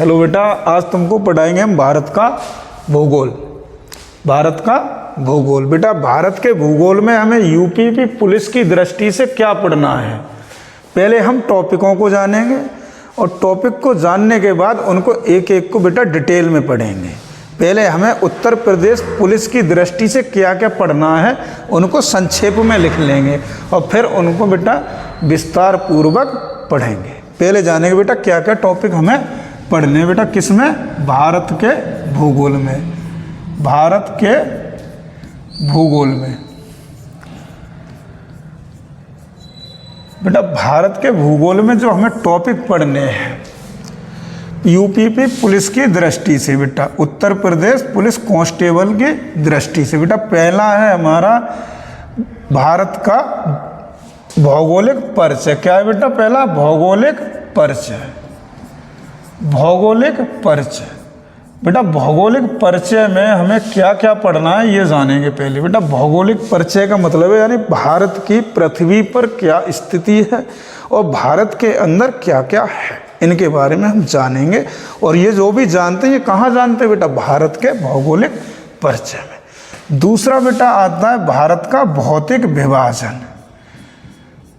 Hello बेटा, आज तुमको पढ़ाएंगे हम भारत का भूगोल। भारत का भूगोल। बेटा, भारत के भूगोल में हमें यूपी पुलिस की दृष्टि से क्या पढ़ना है। पहले हम टॉपिकों को जानेंगे और टॉपिक को जानने के बाद उनको एक एक को बेटा डिटेल में पढ़ेंगे। पहले हमें उत्तर प्रदेश पुलिस की दृष्टि से क्या क्या पढ़ना है उनको संक्षेप में लिख लेंगे और फिर उनको बेटा विस्तार पूर्वक पढ़ेंगे। पहले जानेंगे बेटा क्या क्या टॉपिक हमें पढ़ने। बेटा किस में? भारत के भूगोल में। भारत के भूगोल में बेटा भारत के भूगोल में जो हमें टॉपिक पढ़ने हैं यूपी पुलिस की दृष्टि से बेटा, उत्तर प्रदेश पुलिस कांस्टेबल की दृष्टि से बेटा, पहला है हमारा भारत का भौगोलिक परिचय। क्या है बेटा? पहला भौगोलिक परिचय। भौगोलिक परिचय बेटा, भौगोलिक परिचय में हमें क्या क्या पढ़ना है ये जानेंगे। पहले बेटा भौगोलिक परिचय का मतलब है यानी भारत की पृथ्वी पर क्या स्थिति है और भारत के अंदर क्या क्या है, इनके बारे में हम जानेंगे। और ये जो भी जानते हैं ये कहाँ जानते हैं बेटा? भारत के भौगोलिक परिचय में। दूसरा बेटा आता है भारत का भौतिक विभाजन,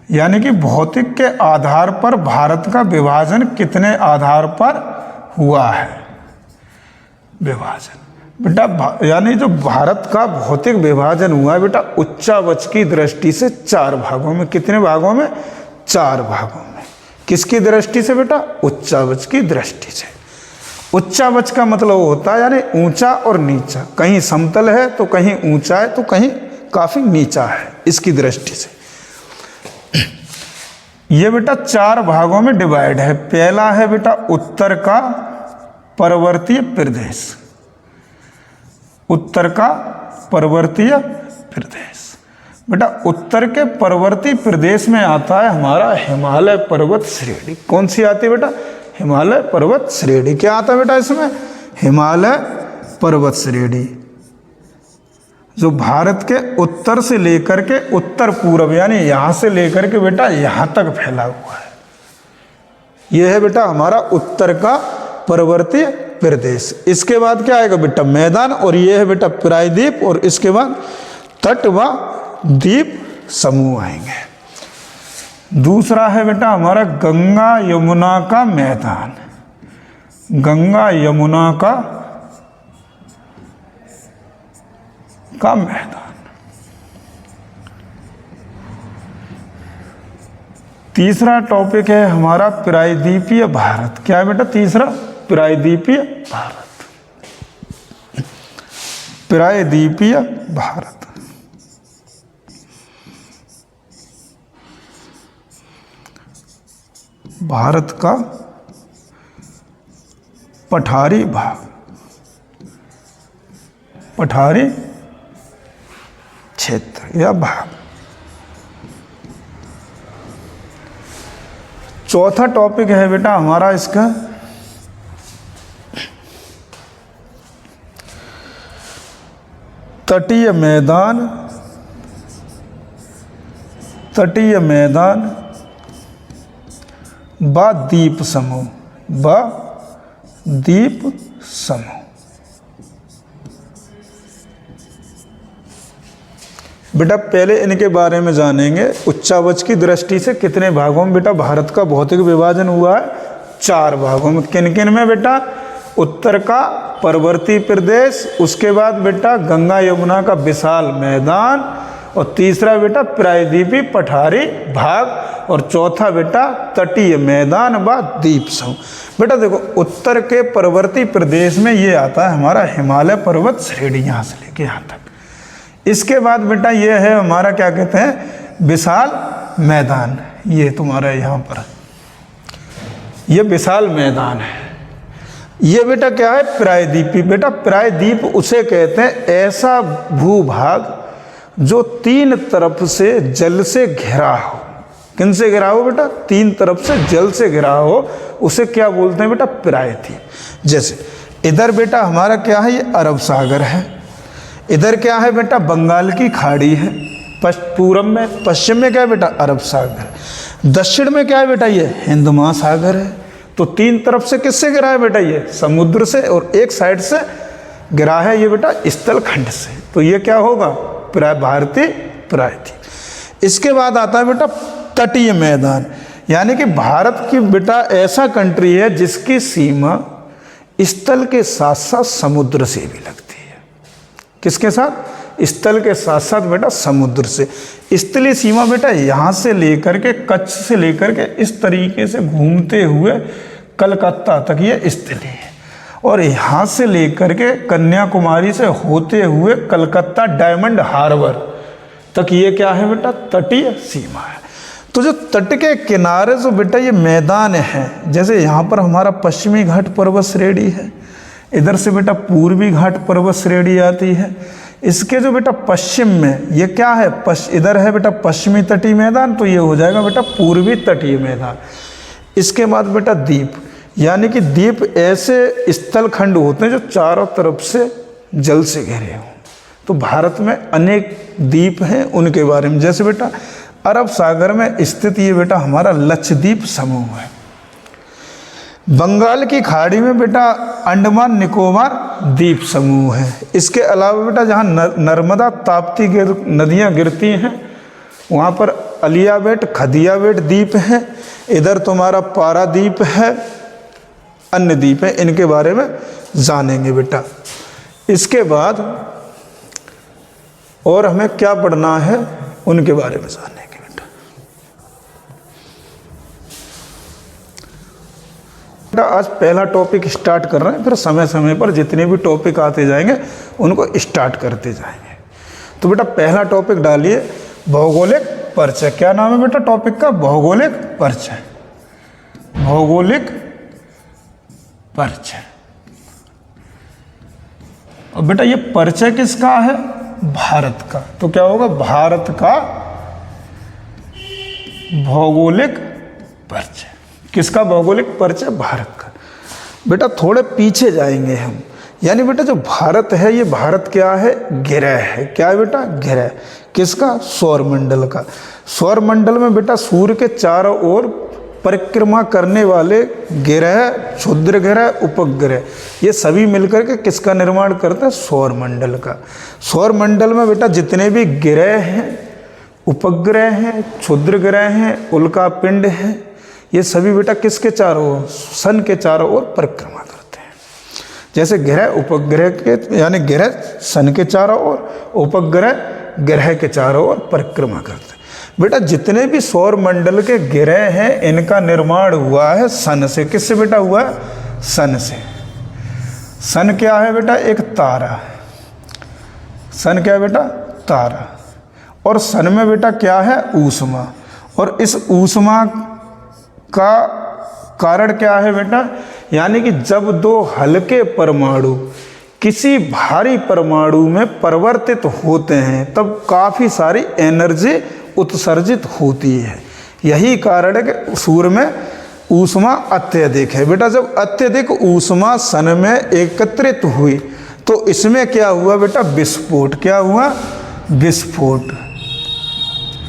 यानी कि भौतिक के आधार पर भारत का विभाजन कितने आधार पर हुआ है। विभाजन बेटा यानी जो भारत का भौतिक विभाजन हुआ है बेटा उच्चावच की दृष्टि से 4 भागों में। कितने भागों में? 4 भागों में। किसकी दृष्टि से बेटा? उच्चावच की दृष्टि से। उच्चावच का मतलब होता है यानी ऊंचा और नीचा, कहीं समतल है तो कहीं ऊंचा है तो कहीं काफी नीचा है, इसकी दृष्टि से। ये बेटा 4 भागों में डिवाइड है। पहला है बेटा उत्तर का पर्वतीय प्रदेश। उत्तर का पर्वतीय प्रदेश बेटा, उत्तर के पर्वतीय प्रदेश में आता है हमारा हिमालय पर्वत श्रेणी। कौन सी आती है बेटा? हिमालय पर्वत श्रेणी। क्या आता है बेटा इसमें? हिमालय पर्वत श्रेणी, जो भारत के उत्तर से लेकर के उत्तर पूर्व यानी यहां से लेकर के बेटा यहां तक फैला हुआ है। यह है बेटा हमारा उत्तर का पर्वतीय प्रदेश। इसके बाद क्या आएगा बेटा? मैदान, और यह है बेटा प्रायद्वीप, और इसके बाद तट व द्वीप समूह आएंगे। दूसरा है बेटा हमारा गंगा यमुना का मैदान। गंगा यमुना का मैदान। तीसरा टॉपिक है हमारा प्रायद्वीपीय भारत। क्या है बेटा? तीसरा प्रायद्वीपीय भारत। प्रायद्वीपीय भारत भारत का पठारी भाग, पठारी क्षेत्र या भाग। चौथा टॉपिक है बेटा हमारा इसका तटीय मैदान। तटीय मैदान व द्वीप समूह, व द्वीप समूह। बेटा पहले इनके बारे में जानेंगे। उच्चावच की दृष्टि से कितने भागों में बेटा भारत का भौतिक विभाजन हुआ है? 4 भागों में। किन किन में बेटा? उत्तर का पर्वतीय प्रदेश, उसके बाद बेटा गंगा यमुना का विशाल मैदान, और तीसरा बेटा प्रायद्वीपीय पठारी भाग, और चौथा बेटा तटीय मैदान व द्वीप समूह। बेटा देखो उत्तर के पर्वतीय प्रदेश में ये आता है हमारा हिमालय पर्वत श्रेणी, यहाँ से लेके यहाँ तक। इसके बाद बेटा ये है हमारा क्या कहते हैं? विशाल मैदान। ये तुम्हारा यहाँ पर ये विशाल मैदान है। ये बेटा क्या है? प्रायद्वीपीय। बेटा प्रायद्वीप उसे कहते हैं ऐसा भूभाग जो 3 तरफ से जल से घिरा हो। किन से घिरा हो बेटा? 3 तरफ से जल से घिरा हो, उसे क्या बोलते हैं बेटा? प्रायद्वीप। जैसे इधर बेटा हमारा क्या है? ये अरब सागर है। इधर क्या है बेटा? बंगाल की खाड़ी है। पूरब में, पश्चिम में क्या है बेटा? अरब सागर। दक्षिण में क्या है बेटा? ये हिंद महासागर है। तो 3 तरफ से किससे गिरा है बेटा? ये समुद्र से, और एक साइड से गिरा है ये बेटा स्थल खंड से। तो ये क्या होगा? भारतीय प्रायद्वीप। इसके बाद आता है बेटा तटीय मैदान, यानी कि भारत की बेटा ऐसा कंट्री है जिसकी सीमा स्थल के साथ साथ समुद्र से भी लगती है। किसके साथ? स्थल के साथ साथ बेटा समुद्र से। स्थलीय सीमा बेटा यहाँ से लेकर के कच्छ से लेकर के इस तरीके से घूमते हुए कलकत्ता तक ये स्थलीय है, और यहाँ से लेकर के कन्याकुमारी से होते हुए कलकत्ता डायमंड हार्बर तक ये क्या है बेटा? तटीय सीमा है। तो जो तट के किनारे जो बेटा ये मैदान है, जैसे यहाँ पर हमारा पश्चिमी घाट पर्वत श्रेणी है, इधर से बेटा पूर्वी घाट पर्वत श्रेणी आती है, इसके जो बेटा पश्चिम में ये क्या है? इधर है बेटा पश्चिमी तटीय मैदान, तो ये हो जाएगा बेटा पूर्वी तटीय मैदान। इसके बाद बेटा द्वीप, यानी कि द्वीप ऐसे स्थल खंड होते हैं जो चारों तरफ से जल से घिरे हों। तो भारत में अनेक द्वीप हैं, उनके बारे में, जैसे बेटा अरब सागर में स्थित ये बेटा हमारा लक्षद्वीप समूह है। बंगाल की खाड़ी में बेटा अंडमान निकोबार द्वीप समूह है। इसके अलावा बेटा जहाँ नर्मदा ताप्ती नदियाँ गिरती हैं वहाँ पर अलियाबेट खदियाबेट द्वीप है, इधर तुम्हारा पारादीप है, अन्य द्वीप है, इनके बारे में जानेंगे बेटा। इसके बाद और हमें क्या पढ़ना है उनके बारे में जानेंगे बेटा। आज पहला टॉपिक स्टार्ट कर रहे हैं, फिर समय समय पर जितने भी टॉपिक आते जाएंगे उनको स्टार्ट करते जाएंगे। तो बेटा पहला टॉपिक डालिए भौगोलिक परिचय। क्या नाम है बेटा टॉपिक का? भौगोलिक परिचय। भौगोलिक परिचय। और बेटा ये परिचय किसका है? भारत का। तो क्या होगा? भारत का भौगोलिक परिचय। किसका भौगोलिक परिचय? भारत का। बेटा थोड़े पीछे जाएंगे हम, यानी बेटा जो भारत है ये भारत क्या है? ग्रह है। क्या है बेटा? ग्रह। किसका? सौरमंडल का। सौरमंडल में बेटा सूर्य के चारों ओर परिक्रमा करने वाले ग्रह, क्षुद्र ग्रह, उपग्रह, ये सभी मिलकर के किसका निर्माण करते हैं? सौरमंडल का। सौरमंडल में बेटा जितने भी ग्रह हैं, उपग्रह हैं, क्षुद्र ग्रह हैं, उल्का पिंड हैं, ये सभी बेटा किसके चारों ओर? सन के चारों ओर परिक्रमा करते हैं। जैसे ग्रह उपग्रह के, यानी ग्रह सन के चारों ओर, उपग्रह ग्रह के चारों ओर परिक्रमा करते हैं। बेटा जितने भी सौर मंडल के ग्रह हैं इनका निर्माण हुआ है सन से। किससे बेटा हुआ है? सन से। सन क्या है बेटा? एक तारा। सन क्या है बेटा? तारा। और सन में बेटा क्या है? ऊष्मा। और इस ऊष्मा का कारण क्या है बेटा? यानी कि जब दो हल्के परमाणु किसी भारी परमाणु में परिवर्तित होते हैं तब काफ़ी सारी एनर्जी उत्सर्जित होती है। यही कारण है कि सूर्य में ऊष्मा अत्यधिक है। बेटा जब अत्यधिक ऊष्मा सन में एकत्रित हुई तो इसमें क्या हुआ बेटा? विस्फोट। क्या हुआ? विस्फोट।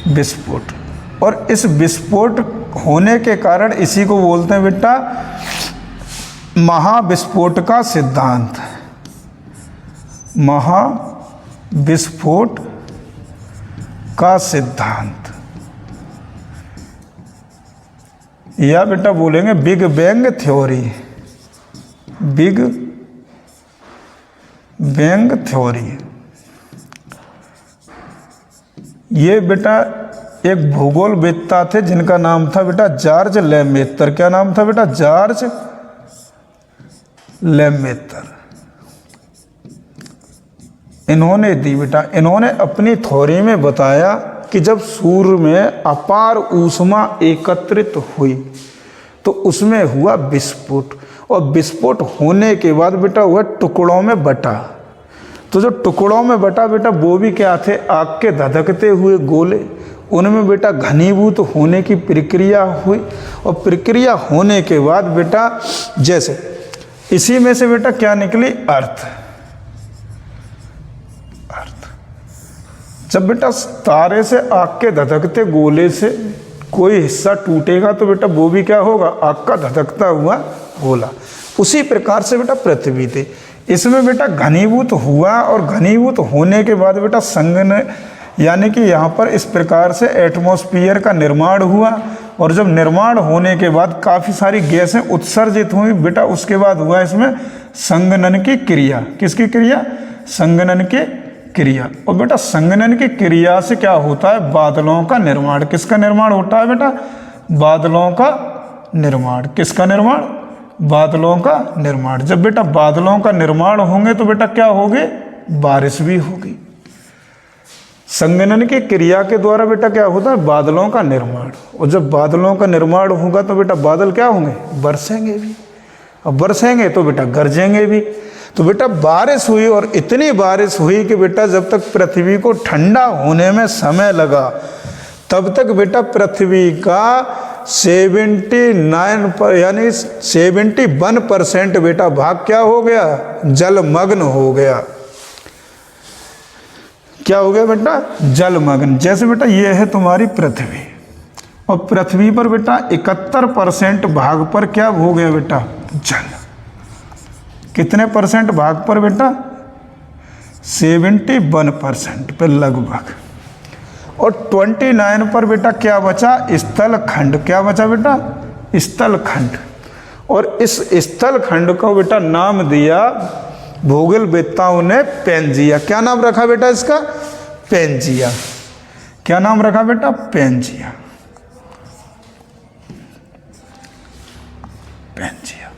विस्फोट। और इस विस्फोट होने के कारण इसी को बोलते हैं बेटा महाविस्फोट का सिद्धांत। महाविस्फोट का सिद्धांत, या बेटा बोलेंगे big bang theory. Big bang theory. ये बेटा एक भूगोलवेत्ता थे जिनका नाम था बेटा जॉर्ज लेमेत्र। क्या नाम था बेटा? जॉर्ज लेमेत्र। इन्होंने दी बेटा, इन्होंने अपनी थ्योरी में बताया कि जब सूर्य में अपार ऊष्मा एकत्रित हुई तो उसमें हुआ विस्फोट, और विस्फोट होने के बाद बेटा हुआ टुकड़ों में बटा। तो जो टुकड़ों में बटा बेटा वो भी क्या थे? आग के धधकते हुए गोले। उनमें बेटा घनीभूत होने की प्रक्रिया हुई, और प्रक्रिया होने के बाद बेटा जैसे इसी में से बेटा क्या निकली? अर्थ। जब बेटा तारे से आग के धधकते गोले से कोई हिस्सा टूटेगा तो बेटा वो भी क्या होगा, आग का धधकता हुआ गोला। उसी प्रकार से बेटा पृथ्वी थी, इसमें बेटा घनीभूत हुआ और घनीभूत होने के बाद बेटा संघन यानी कि यहाँ पर इस प्रकार से एटमॉस्फेयर का निर्माण हुआ, और जब निर्माण होने के बाद काफ़ी सारी गैसें उत्सर्जित हुई बेटा, उसके बाद हुआ इसमें संघनन की क्रिया। किसकी क्रिया? संघनन की क्रिया। और बेटा संघनन की क्रिया से क्या होता है, बादलों का निर्माण। किसका निर्माण होता है बेटा? बादलों का निर्माण। किसका निर्माण? बादलों का निर्माण। जब बेटा बादलों का निर्माण होंगे तो बेटा क्या होगी, बारिश भी होगी। संघनन की क्रिया के द्वारा बेटा क्या होता है, बादलों का निर्माण। और जब बादलों का निर्माण होगा तो बेटा बादल क्या होंगे, बरसेंगे भी, और बरसेंगे तो बेटा गरजेंगे भी। तो बेटा बारिश हुई, और इतनी बारिश हुई कि बेटा जब तक पृथ्वी को ठंडा होने में समय लगा तब तक बेटा पृथ्वी का 79 पर यानी 71% बेटा भाग क्या हो गया, जलमग्न हो गया। क्या हो गया बेटा, जलमग्न। जैसे बेटा ये है तुम्हारी पृथ्वी, और पृथ्वी पर बेटा 71% भाग पर क्या हो गया बेटा, जल। कितने परसेंट भाग पर बेटा, 71% पे लगभग। और 29 पर बेटा क्या बचा, स्थल खंड। क्या बचा बेटा, स्थल खंड। और इस स्थल खंड को बेटा नाम दिया भूगोलवेत्ताओं ने पेंजिया। क्या नाम रखा बेटा इसका, पेंजिया। क्या नाम रखा बेटा, पेंजिया। पेंजिया।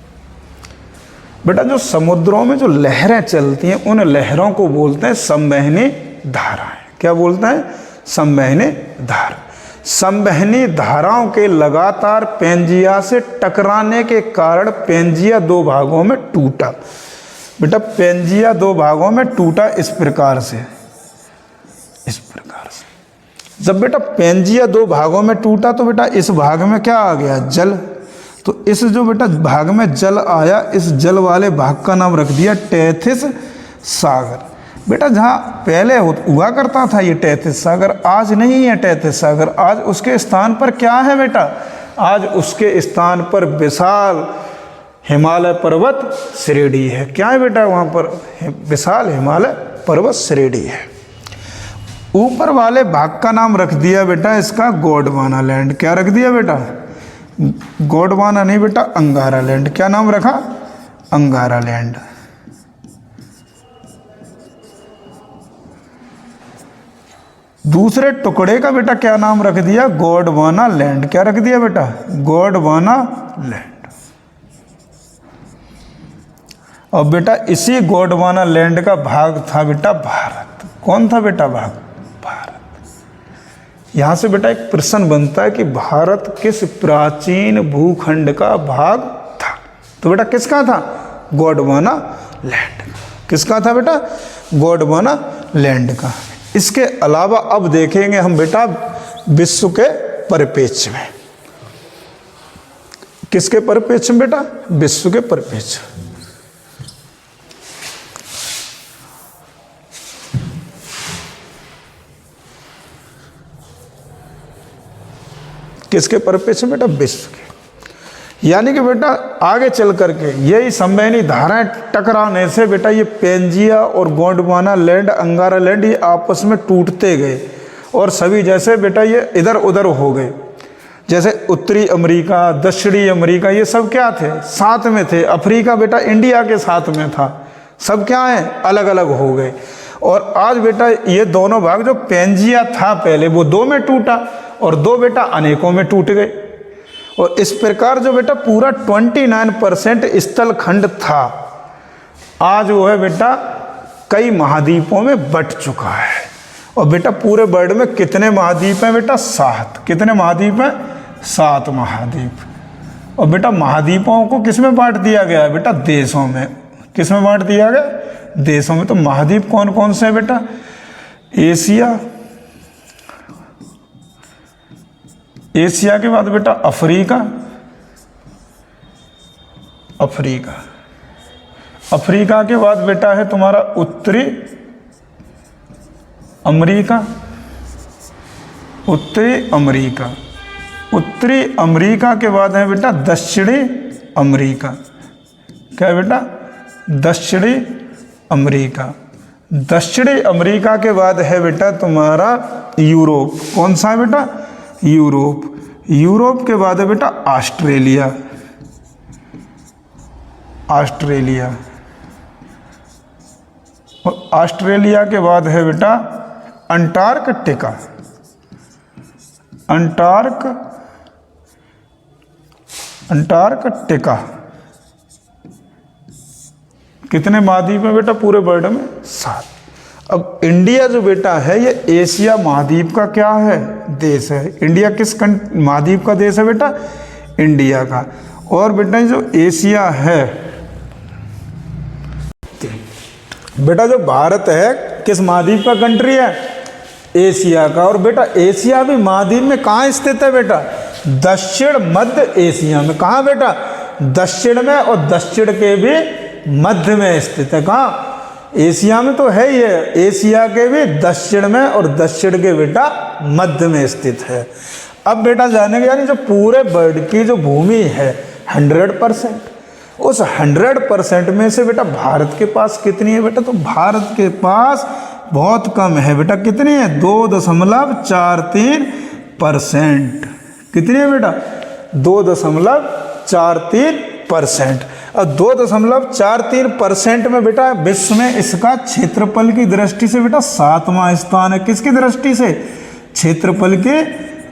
बेटा जो समुद्रों में जो लहरें चलती हैं उन लहरों को बोलते हैं संवहनी धाराएं। क्या बोलते हैं, संवहनी धारा। संवहनी धाराओं के लगातार पेंजिया से टकराने के कारण पेंजिया दो भागों में टूटा। बेटा पेंजिया दो भागों में टूटा इस प्रकार से, इस प्रकार से। जब बेटा पेंजिया दो भागों में टूटा तो बेटा इस भाग में क्या आ गया, जल। तो इस जो बेटा भाग में जल आया, इस जल वाले भाग का नाम रख दिया टेथिस सागर। बेटा जहाँ पहले हुआ करता था ये टेथिस सागर, आज नहीं है टेथिस सागर। आज उसके स्थान पर क्या है बेटा, आज उसके स्थान पर विशाल हिमालय पर्वत श्रेणी है। क्या है बेटा वहाँ पर, विशाल हिमालय पर्वत श्रेणी है। ऊपर वाले भाग का नाम रख दिया बेटा इसका गोंडवाना लैंड। क्या रख दिया बेटा, गोंडवाना नहीं बेटा, अंगारा लैंड। क्या नाम रखा, अंगारा लैंड। दूसरे टुकड़े का बेटा क्या नाम रख दिया, गोंडवाना लैंड। क्या रख दिया बेटा, गोंडवाना लैंड। और बेटा इसी गोंडवाना लैंड का भाग था बेटा भारत। कौन था बेटा भाग, भारत। यहां से बेटा एक प्रश्न बनता है कि भारत किस प्राचीन भूखंड का भाग था। तो बेटा किसका था, गोंडवाना लैंड। किसका था बेटा, गोंडवाना लैंड का। इसके अलावा अब देखेंगे हम बेटा विश्व के परिप्रेक्ष्य में। किसके परिप्रेक्ष्य में बेटा, विश्व के परिप्रेक्ष्य। किसके परिप्रेक्ष्य में बेटा, विश्व के। यानी कि बेटा आगे चल करके यही संवहनी धाराएं टकराने से बेटा ये पेंजिया और गोंडवाना लैंड, अंगारा लैंड ये आपस में टूटते गए, और सभी जैसे बेटा ये इधर उधर हो गए। जैसे उत्तरी अमेरिका, दक्षिणी अमेरिका, ये सब क्या थे, साथ में थे। अफ्रीका बेटा इंडिया के साथ में था। सब क्या है, अलग अलग हो गए। और आज बेटा ये दोनों भाग, जो पेंजिया था पहले वो दो में टूटा, और दो बेटा अनेकों में टूट गए। और इस प्रकार जो बेटा पूरा 29% स्थल खंड था, आज वो है बेटा कई महाद्वीपों में बट चुका है। और बेटा पूरे वर्ल्ड में कितने महाद्वीप हैं बेटा, 7। कितने महाद्वीप हैं, 7 महाद्वीप। और बेटा महाद्वीपों को किस में बांट दिया गया है बेटा, देशों में। किस में बांट दिया गया, देशों में। तो महाद्वीप कौन कौन से हैं बेटा, एशिया, एशिया के बाद बेटा अफ्रीका, अफ्रीका, अफ्रीका के बाद बेटा है तुम्हारा उत्तरी अमेरिका, उत्तरी अमेरिका, उत्तरी अमेरिका के बाद है बेटा दक्षिणी अमेरिका। क्या है बेटा? दक्षिणी अमेरिका। दक्षिणी अमेरिका के बाद है बेटा तुम्हारा यूरोप। कौन सा है बेटा? यूरोप। यूरोप के बाद है बेटा ऑस्ट्रेलिया। ऑस्ट्रेलिया। और ऑस्ट्रेलिया के बाद है बेटा अंटार्कटिका। अंटार्कटिका। कितने महाद्वीप में बेटा पूरे वर्ल्ड में? 7। अब इंडिया जो बेटा है ये एशिया महाद्वीप का क्या है? देश है। इंडिया किस महाद्वीप का देश है बेटा? इंडिया का। और बेटा जो एशिया है बेटा, जो भारत है किस महाद्वीप का कंट्री है? एशिया का। और बेटा एशिया भी महाद्वीप में कहाँ स्थित है बेटा? दक्षिण मध्य एशिया में। कहाँ बेटा? दक्षिण में, और दक्षिण के भी मध्य में स्थित है। कहाँ? एशिया में तो है ही है, एशिया के भी दक्षिण में और दक्षिण के बेटा मध्य में स्थित है। अब बेटा जानेंगे यानी जो पूरे वर्ल्ड की जो भूमि है 100%, उस 100% में से बेटा भारत के पास कितनी है बेटा? तो भारत के पास बहुत कम है बेटा। कितनी है? 2.43%। कितनी है बेटा? 2.43%। अब 2.43% में बेटा विश्व में इसका क्षेत्रफल की दृष्टि से बेटा 7वां स्थान है। किसकी दृष्टि से? क्षेत्रफल की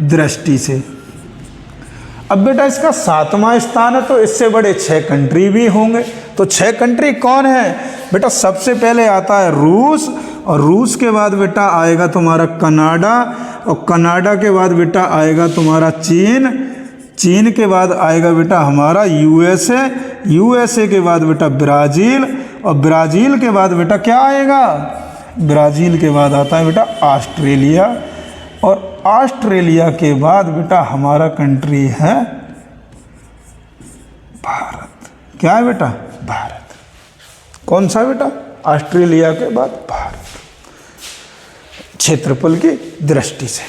दृष्टि से। अब बेटा इसका 7वां स्थान है तो इससे बड़े 6 कंट्री भी होंगे। तो 6 कंट्री कौन है बेटा? सबसे पहले आता है रूस, और रूस के बाद बेटा आएगा तुम्हारा कनाडा, और कनाडा के बाद बेटा आएगा तुम्हारा चीन, चीन के बाद आएगा बेटा हमारा यूएसए, यूएसए के बाद बेटा ब्राज़ील, और ब्राज़ील के बाद बेटा क्या आएगा? ब्राज़ील के बाद आता है बेटा ऑस्ट्रेलिया, और ऑस्ट्रेलिया के बाद बेटा हमारा कंट्री है भारत। क्या है बेटा? भारत। कौन सा बेटा? ऑस्ट्रेलिया के बाद भारत, क्षेत्रफल की दृष्टि से।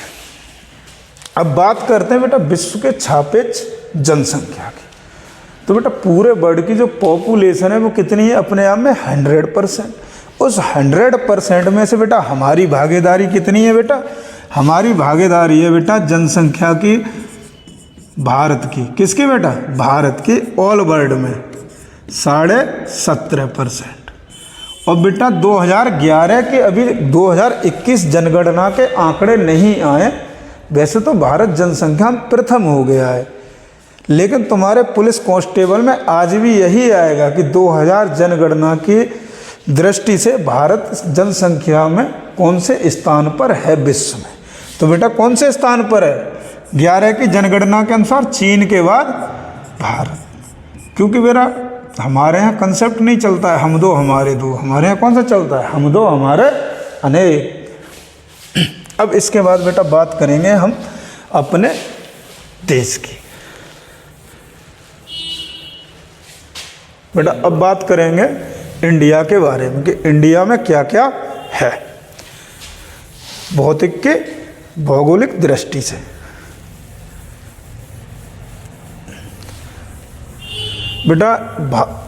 अब बात करते हैं बेटा विश्व के सापेक्ष जनसंख्या की। तो बेटा पूरे वर्ल्ड की जो पॉपुलेशन है वो कितनी है अपने आप में? 100%। उस 100% में से बेटा हमारी भागीदारी कितनी है बेटा? हमारी भागीदारी है बेटा जनसंख्या की भारत की। किसकी बेटा? भारत की। ऑल वर्ल्ड में 17.5%। और बेटा 2011 के अभी 2021 जनगणना के आंकड़े नहीं आए। वैसे तो भारत जनसंख्या में प्रथम हो गया है, लेकिन तुम्हारे पुलिस कांस्टेबल में आज भी यही आएगा कि 2000 जनगणना की दृष्टि से भारत जनसंख्या में कौन से स्थान पर है विश्व में। तो बेटा कौन से स्थान पर है? 11 की जनगणना के अनुसार चीन के बाद भारत। क्योंकि मेरा हमारे यहाँ कंसेप्ट नहीं चलता है हम दो हमारे दो, हमारे यहाँ कौन सा चलता है? हम दो हमारे अनेक। अब इसके बाद बेटा बात करेंगे हम अपने देश की। बेटा अब बात करेंगे इंडिया के बारे में कि इंडिया में क्या क्या है भौतिक के भौगोलिक दृष्टि से। बेटा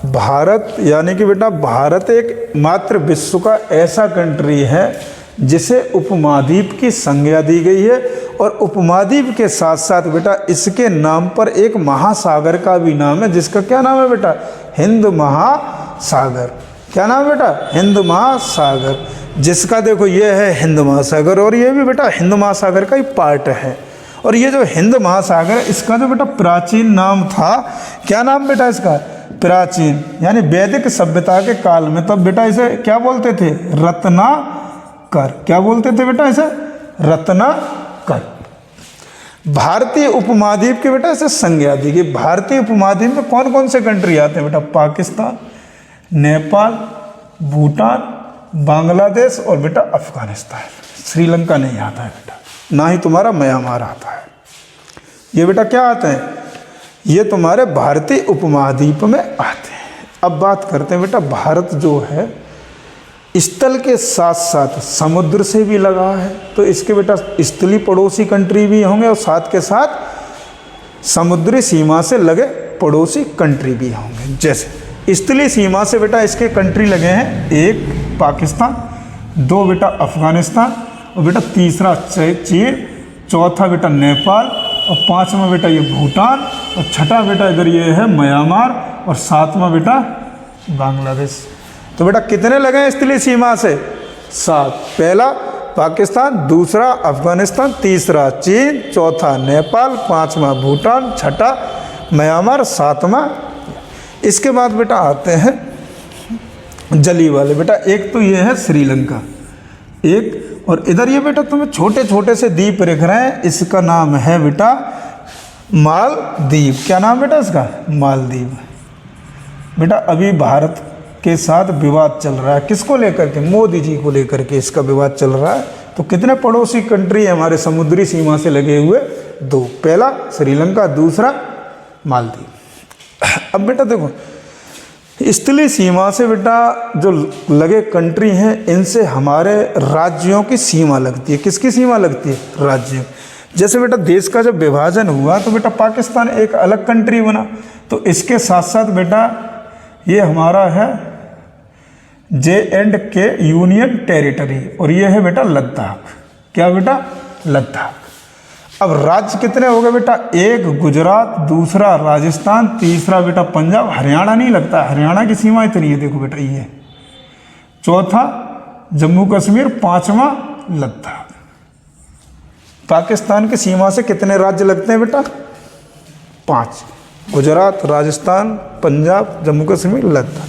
भारत यानी कि बेटा भारत एक मात्र विश्व का ऐसा कंट्री है जिसे उपमहाद्वीप की संज्ञा दी गई है, और उपमहाद्वीप के साथ साथ बेटा इसके नाम पर एक महासागर का भी नाम है, जिसका क्या नाम है बेटा? हिंद महासागर। क्या नाम है बेटा? हिंद महासागर। जिसका देखो ये है हिंद महासागर, और ये भी बेटा हिंद महासागर का ही पार्ट है। और ये जो हिंद महासागर है इसका जो बेटा प्राचीन नाम था, क्या नाम बेटा इसका? प्राचीन यानी वैदिक सभ्यता के काल में तब बेटा इसे क्या बोलते थे? रत्नाकर। क्या बोलते थे बेटा इसे? रत्नाकर। भारतीय उपमहाद्वीप के बेटा इसे संज्ञा दी गई। भारतीय उपमहाद्वीप में कौन कौन से कंट्री आते हैं बेटा? पाकिस्तान, नेपाल, भूटान, बांग्लादेश और बेटा अफगानिस्तान। श्रीलंका नहीं आता है बेटा, ना ही तुम्हारा म्यांमार आता है। ये बेटा क्या आते हैं? ये तुम्हारे भारतीय उपमहाद्वीप में आते हैं। अब बात करते हैं बेटा भारत जो है स्थल के साथ साथ समुद्र से भी लगा है, तो इसके बेटा स्थलीय पड़ोसी कंट्री भी होंगे और साथ के साथ समुद्री सीमा से लगे पड़ोसी कंट्री भी होंगे। जैसे स्थलीय सीमा से बेटा इसके कंट्री लगे हैं, एक पाकिस्तान, दो बेटा अफगानिस्तान, और बेटा तीसरा चीन, चौथा बेटा नेपाल, और पांचवा बेटा ये भूटान, और छठा बेटा इधर ये है म्यांमार, और सातवां बेटा बांग्लादेश। तो बेटा कितने लगे हैं स्थलीय सीमा से? 7। पहला पाकिस्तान, दूसरा अफगानिस्तान, तीसरा चीन, चौथा नेपाल, पांचवा भूटान, छठा म्यांमार, सातवां। इसके बाद बेटा आते हैं जली वाले। बेटा एक तो ये है श्रीलंका, एक, और इधर ये बेटा तुम्हें छोटे छोटे से द्वीप दिख रहे हैं, इसका नाम है बेटा मालदीव। क्या नाम बेटा इसका? मालदीव। बेटा अभी भारत के साथ विवाद चल रहा है, किसको लेकर के? मोदी जी को लेकर के इसका विवाद चल रहा है। तो कितने पड़ोसी कंट्री है हमारे समुद्री सीमा से लगे हुए? 2। पहला श्रीलंका, दूसरा मालदीव। अब बेटा देखो, स्थलीय सीमा से बेटा जो लगे कंट्री हैं, इनसे हमारे राज्यों की सीमा लगती है। किसकी सीमा लगती है? राज्यों। जैसे बेटा देश का जब विभाजन हुआ तो बेटा पाकिस्तान एक अलग कंट्री बना, तो इसके साथ साथ बेटा ये हमारा है J&K यूनियन टेरिटरी, और ये है बेटा लद्दाख। क्या बेटा? लद्दाख। अब राज्य कितने हो गए बेटा? एक गुजरात, दूसरा राजस्थान, तीसरा बेटा पंजाब, हरियाणा नहीं लगता, हरियाणा की सीमा इतनी है, देखो बेटा ये, चौथा जम्मू कश्मीर, पांचवा लद्दाख। पाकिस्तान की सीमा से कितने राज्य लगते हैं बेटा? 5। गुजरात, राजस्थान, पंजाब, जम्मू कश्मीर, लद्दाख।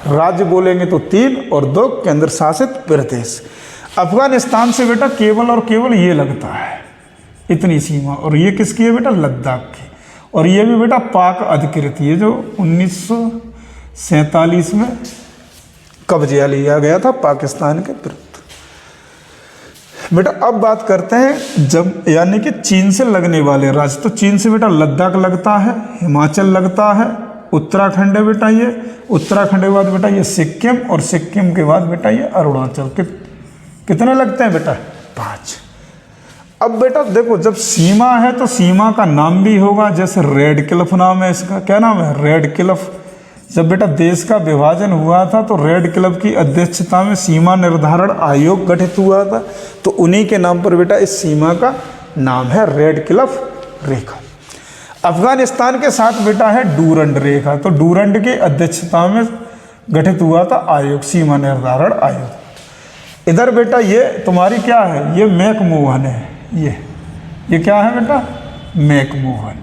राज्य बोलेंगे तो 3 और 2 केंद्र शासित प्रदेश। अफगानिस्तान से बेटा केवल और केवल ये लगता है, इतनी सीमा, और ये किसकी है बेटा? लद्दाख की। और ये भी बेटा पाक अधिकृत, ये जो 1947 में कब्जा लिया गया था पाकिस्तान के विरुद्ध। बेटा अब बात करते हैं जब यानी कि चीन से लगने वाले राज्य। तो चीन से बेटा लद्दाख लगता है, हिमाचल लगता है, उत्तराखंड है बेटा ये, उत्तराखंड के बाद बेटा ये सिक्किम, और सिक्किम के बाद बेटा ये अरुणाचल। कितने लगते हैं बेटा? 5। अब बेटा देखो, जब सीमा है तो सीमा का नाम भी होगा, जैसे रेड क्लिफ नाम है इसका। क्या नाम है? Red Cliff. जब बेटा देश का विभाजन हुआ था तो रेड क्लिफ की अध्यक्षता में सीमा निर्धारण आयोग गठित हुआ था, तो उन्हीं के नाम पर बेटा इस सीमा का नाम है रेड क्लिफ रेखा। अफगानिस्तान के साथ बेटा है डूरंड रेखा, तो डूरंड की अध्यक्षता में गठित हुआ था आयोग, सीमा निर्धारण आयोग। इधर बेटा ये तुम्हारी क्या है? ये मैकमोहन है, ये क्या है बेटा? मैकमोहन।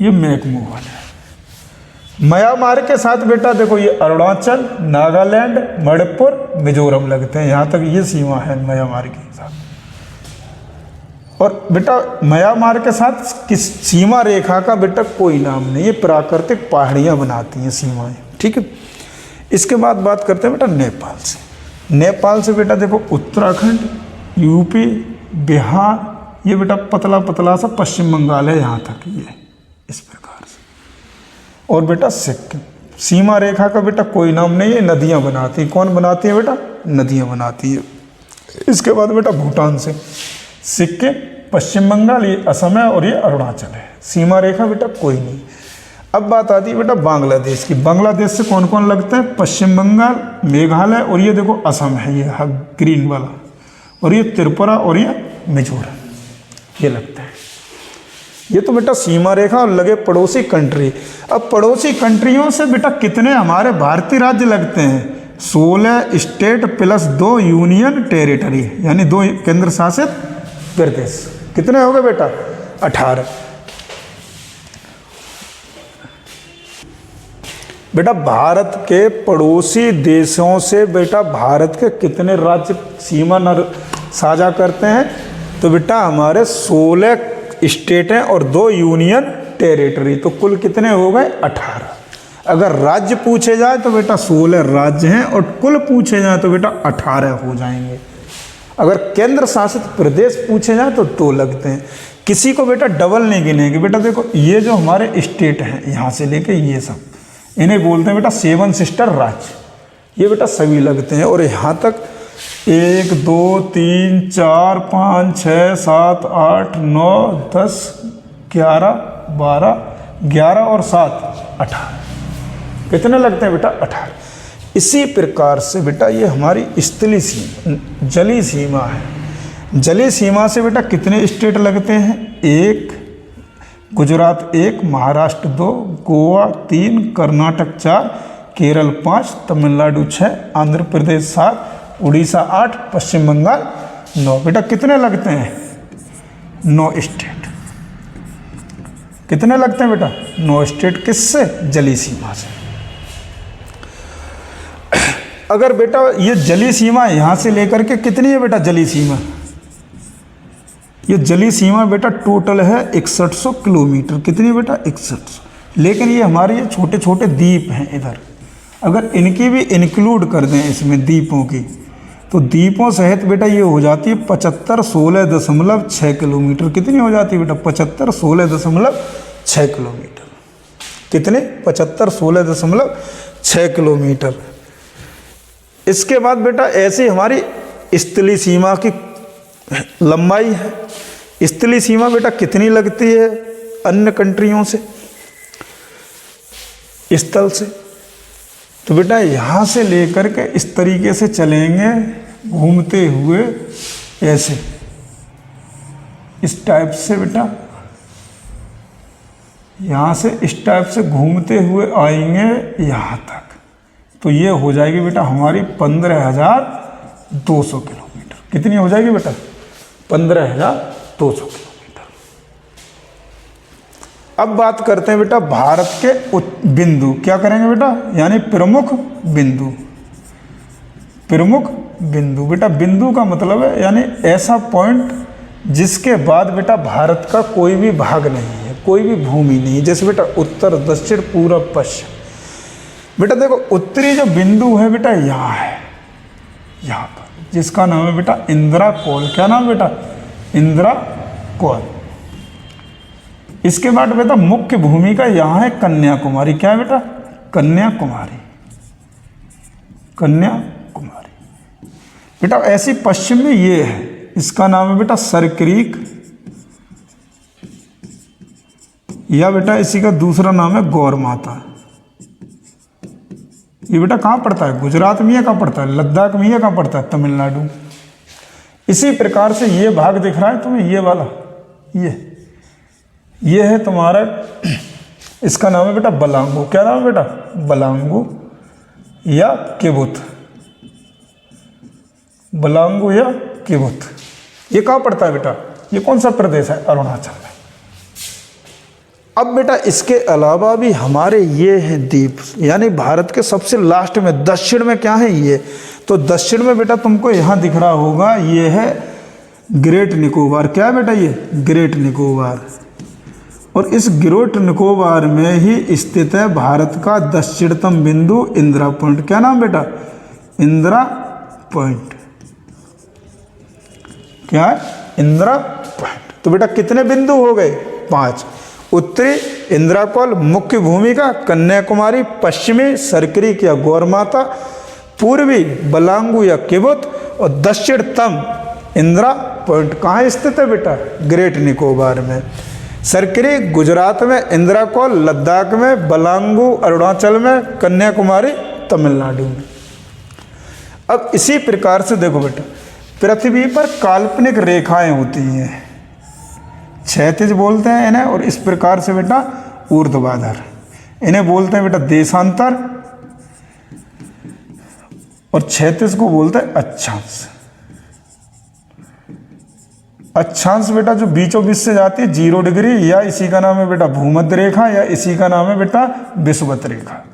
ये मैकमोहन है। म्यांमार के साथ बेटा देखो ये अरुणाचल, नागालैंड, मणिपुर, मिजोरम लगते हैं, यहाँ तक ये सीमा है म्यांमार के साथ। और बेटा म्यांमार के साथ किस सीमा रेखा का बेटा कोई नाम नहीं, ये प्राकृतिक पहाड़ियाँ बनाती हैं सीमाएं, ठीक है। इसके बाद बात करते हैं बेटा नेपाल से। नेपाल से बेटा देखो उत्तराखंड, यूपी, बिहार, ये बेटा पतला पतला सा पश्चिम बंगाल है यहाँ तक, ये इस प्रकार से। और बेटा सिक्किम, सीमा रेखा का बेटा कोई नाम नहीं है, नदियाँ बनाती हैं। कौन बनाती है बेटा? नदियाँ बनाती है। इसके बाद बेटा भूटान से सिक्किम, पश्चिम बंगाल, ये असम है और ये अरुणाचल है। सीमा रेखा बेटा कोई नहीं। अब बात आती है बेटा बांग्लादेश की। बांग्लादेश से कौन कौन लगते हैं? पश्चिम बंगाल, मेघालय, और ये देखो असम है, ये ग्रीन वाला, और ये त्रिपुरा और ये मिजोरम, ये लगता है। ये तो बेटा सीमा रेखा और लगे पड़ोसी कंट्री। अब पड़ोसी कंट्रियों से बेटा कितने हमारे भारतीय राज्य लगते हैं? 16 स्टेट प्लस 2 यूनियन टेरिटरी, यानी 2 केंद्र शासित प्रदेश। कितने हो गए बेटा? 18। बेटा भारत के पड़ोसी देशों से बेटा भारत के कितने राज्य सीमा साझा करते हैं? तो बेटा हमारे 16 स्टेट हैं और 2 यूनियन टेरिटरी, तो कुल कितने हो गए? 18। अगर राज्य पूछे जाए तो बेटा 16 राज्य हैं, और कुल पूछे जाए तो बेटा 18 हो जाएंगे। अगर केंद्र शासित प्रदेश पूछे जाए तो 2 लगते हैं। किसी को बेटा डबल नहीं गिनेंगे। बेटा देखो ये जो हमारे स्टेट हैं यहाँ से लेके ये सब, इन्हें बोलते हैं बेटा 7 सिस्टर राज्य, ये बेटा सभी लगते हैं। और यहाँ तक 1 2 3 4 5 6 7 8 9 10 11 12 11 और 7 18। कितने लगते हैं बेटा? 18। इसी प्रकार से बेटा ये हमारी स्थलीय सीमा, जलीय सीमा है। जलीय सीमा से बेटा कितने स्टेट लगते हैं? 1, गुजरात 1, महाराष्ट्र 2, गोवा 3, कर्नाटक 4, केरल 5, तमिलनाडु 6, आंध्र प्रदेश 7, उड़ीसा 8, पश्चिम बंगाल 9। बेटा कितने लगते हैं? 9 स्टेट। कितने लगते हैं बेटा? 9 स्टेट। किससे? जलीय सीमा से। अगर बेटा ये जलीय सीमा यहाँ से लेकर के कितनी है बेटा जलीय सीमा? ये जलीय सीमा बेटा टोटल है 6100 किलोमीटर। कितनी बेटा? 6100। लेकिन ये हमारे ये छोटे छोटे द्वीप हैं इधर, अगर इनकी भी इंक्लूड कर दें इसमें द्वीपों की, तो द्वीपों सहित बेटा ये हो जाती है 7516.6 किलोमीटर। कितनी हो जाती है बेटा? 7516.6 किलोमीटर। कितने? 7516.6 किलोमीटर। इसके बाद बेटा ऐसी हमारी स्थलीय सीमा की लंबाई है। स्थलीय सीमा बेटा कितनी लगती है अन्य कंट्रियों से, स्थल से? तो बेटा यहाँ से लेकर के इस तरीके से चलेंगे घूमते हुए, ऐसे इस टाइप से बेटा, यहाँ से इस टाइप से घूमते हुए आएंगे यहाँ तक। तो ये हो जाएगी बेटा हमारी 15,200 किलोमीटर। कितनी हो जाएगी बेटा? 15,200 किलोमीटर। अब बात करते हैं बेटा भारत के बिंदु। क्या करेंगे बेटा? यानी प्रमुख बिंदु। प्रमुख बिंदु बेटा, बिंदु का मतलब है यानी ऐसा पॉइंट जिसके बाद बेटा भारत का कोई भी भाग नहीं है, कोई भी भूमि नहीं। जैसे बेटा उत्तर, दक्षिण, पूरब, पश्चिम। बेटा देखो उत्तरी जो बिंदु है बेटा यहाँ है, यहाँ पर, जिसका नाम है बेटा इंदिरा कौल। क्या नाम है बेटा? इंदिरा कौल। इसके बाद बेटा मुख्य भूमिका यहाँ है कन्याकुमारी। क्या है बेटा? कन्याकुमारी। कन्याकुमारी बेटा ऐसी पश्चिम में ये है, इसका नाम है बेटा सरक्रीक, या बेटा इसी का दूसरा नाम है गौर माता। ये बेटा कहाँ पड़ता है? गुजरात में। ये कहाँ पड़ता है? लद्दाख में। ये कहाँ पड़ता है? तमिलनाडु। इसी प्रकार से ये भाग दिख रहा है तुम्हें, ये वाला, ये है तुम्हारा, इसका नाम है बेटा बलांगू। क्या नाम है बेटा? बलांगू या किबुत। बलांगू या किबुत। ये कहाँ पड़ता है बेटा? ये कौन सा प्रदेश है? अरुणाचल में। अब बेटा इसके अलावा भी हमारे ये हैं द्वीप, यानी भारत के सबसे लास्ट में दक्षिण में क्या है ये? तो दक्षिण में बेटा तुमको यहाँ दिख रहा होगा, ये है ग्रेट निकोबार। क्या है बेटा? ये ग्रेट निकोबार। और इस ग्रेट निकोबार में ही स्थित है भारत का दक्षिणतम बिंदु इंदिरा पॉइंट। क्या नाम बेटा? इंदिरा पॉइंट। क्या है? इंदिरा पॉइंट। तो बेटा कितने बिंदु हो गए? 5। उत्तरी इंदिरा कौल, मुख्य भूमिका कन्याकुमारी, पश्चिमी सरक्रीक या गौरमाता, पूर्वी बलांगू या किबुत, और दक्षिणतम इंदिरा पॉइंट कहाँ स्थित है बेटा? ग्रेट निकोबार में। सरक्रीक गुजरात में, इंदिरा कौल लद्दाख में, बलांगू अरुणाचल में, कन्याकुमारी तमिलनाडु में। अब इसी प्रकार से देखो बेटा पृथ्वी पर काल्पनिक रेखाएं होती हैं, क्षैतिज बोलते हैं इन्हें, और इस प्रकार से बेटा ऊर्ध्वाधर, इन्हें बोलते हैं बेटा देशांतर, और क्षैतिज को बोलते हैं अक्षांश। अक्षांश बेटा जो बीचों बीच से जाती है 0 डिग्री, या इसी का नाम है बेटा भूमध्य रेखा, या इसी का नाम है बेटा विषुवत रेखा।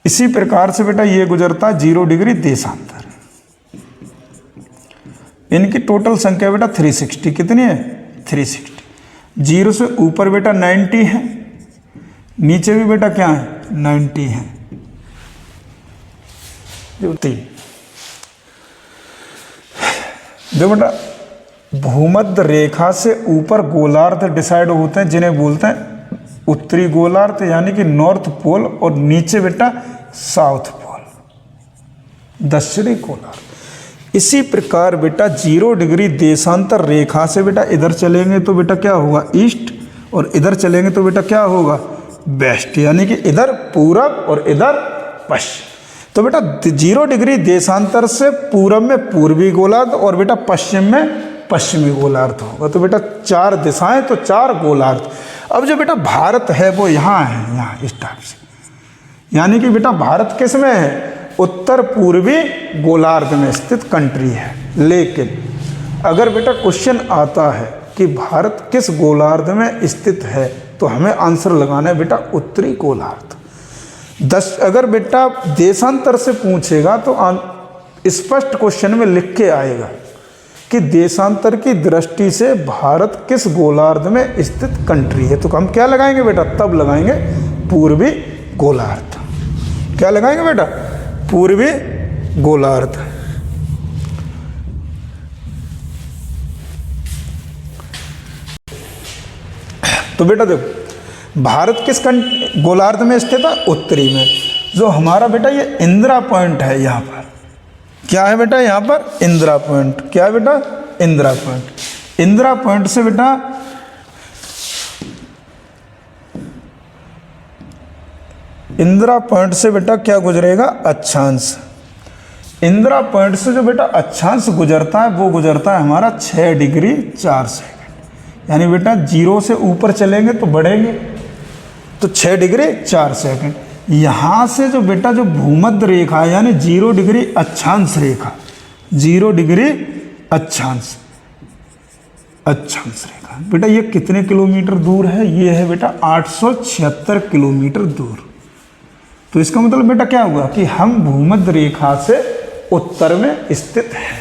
इसी प्रकार से बेटा ये गुजरता है 0 डिग्री देशांतर। इनकी टोटल संख्या बेटा 360। कितनी है? 360। 0 से ऊपर बेटा 90 है, नीचे भी बेटा क्या है? 90 है। जो 3 देखो बेटा भूमध्य रेखा से ऊपर गोलार्ध डिसाइड होते हैं, जिन्हें बोलते हैं उत्तरी गोलार्ध यानी कि नॉर्थ पोल, और नीचे बेटा साउथ पोल, दक्षिणी गोलार्ध। इसी प्रकार बेटा 0 डिग्री देशांतर रेखा से बेटा इधर चलेंगे तो बेटा क्या होगा ईस्ट, और इधर चलेंगे तो बेटा क्या होगा वेस्ट, यानी कि इधर पूरब और इधर पश्चिम। तो बेटा 0 डिग्री देशांतर से पूरब में पूर्वी गोलार्ध और बेटा पश्चिम में पश्चिमी गोलार्ध होगा। तो बेटा 4 दिशाएं तो 4 गोलार्ध। अब जो बेटा भारत है वो यहाँ है, यहाँ इस टाइप से, यानी कि बेटा भारत किस में है, उत्तर पूर्वी गोलार्ध में स्थित कंट्री है। लेकिन अगर बेटा क्वेश्चन आता है कि भारत किस गोलार्ध में स्थित है, तो हमें आंसर लगाना है बेटा उत्तरी गोलार्ध। अगर बेटा देशांतर से पूछेगा तो स्पष्ट क्वेश्चन में लिख के आएगा कि देशांतर की दृष्टि से भारत किस गोलार्ध में स्थित कंट्री है। तो हम क्या लगाएंगे बेटा, तब लगाएंगे पूर्वी गोलार्ध। क्या लगाएंगे बेटा, पूर्वी गोलार्ध। तो बेटा देखो भारत किस गोलार्ध में स्थित है, उत्तरी में। जो हमारा बेटा ये इंदिरा पॉइंट है, यहाँ पर क्या है बेटा, यहाँ पर इंदिरा पॉइंट। क्या है बेटा, इंदिरा पॉइंट। इंदिरा पॉइंट से बेटा इंदिरा पॉइंट से बेटा क्या गुजरेगा, अक्षांश। इंदिरा पॉइंट से जो बेटा अक्षांश गुजरता है वो गुजरता है हमारा 6 डिग्री 4 सेकंड। यानी बेटा 0 से ऊपर चलेंगे तो बढ़ेंगे, तो 6 डिग्री 4 सेकंड। यहाँ से जो बेटा जो भूमध्य रेखा है, यानी 0 डिग्री अक्षांश रेखा, 0 डिग्री अक्षांश रेखा बेटा ये कितने किलोमीटर दूर है, ये है बेटा 876 किलोमीटर दूर। तो इसका मतलब बेटा क्या हुआ कि हम भूमध्य रेखा से उत्तर में स्थित हैं।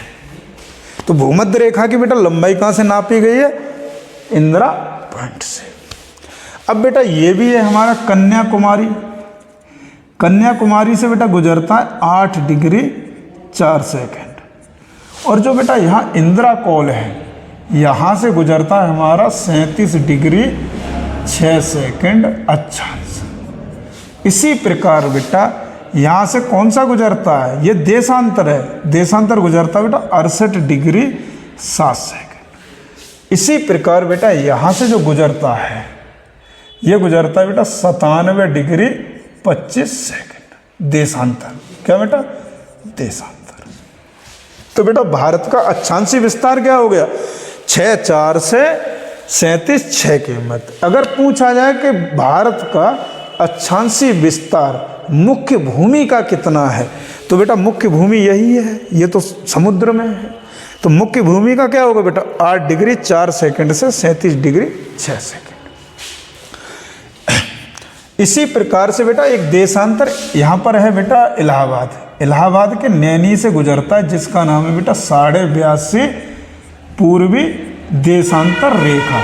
तो भूमध्य रेखा की बेटा लंबाई कहाँ से नापी गई है, इंदिरा पॉइंट से। अब बेटा ये भी है हमारा कन्याकुमारी। कन्याकुमारी से बेटा गुजरता है 8 डिग्री 4 सेकंड। और जो बेटा यहाँ इंदिरा कॉल है, यहाँ से गुजरता है हमारा 37 डिग्री 6 सेकंड अक्षांश। इसी प्रकार बेटा यहाँ से कौन सा गुजरता है, ये देशांतर है, देशांतर गुजरता है बेटा 68 डिग्री 7 सेकंड। इसी प्रकार बेटा यहाँ से जो गुजरता है, ये गुजरता है बेटा 97 डिग्री 25 सेकंड देशांतर। क्या बेटा, देशांतर। तो बेटा भारत का अक्षांशीय विस्तार क्या हो गया, 6,4 से 37,6 के मध्य। अगर पूछा जाए कि भारत का अक्षांशीय विस्तार मुख्य भूमि का कितना है, तो बेटा मुख्य भूमि यही है, ये तो समुद्र में है। तो मुख्य भूमि का क्या होगा बेटा, 8 डिग्री 4 सेकंड से 37 डिग्री 6 सेकंड। इसी प्रकार से बेटा एक देशांतर यहाँ पर है बेटा इलाहाबाद। इलाहाबाद के नैनी से गुजरता है, जिसका नाम है बेटा 82.5 पूर्वी देशांतर रेखा।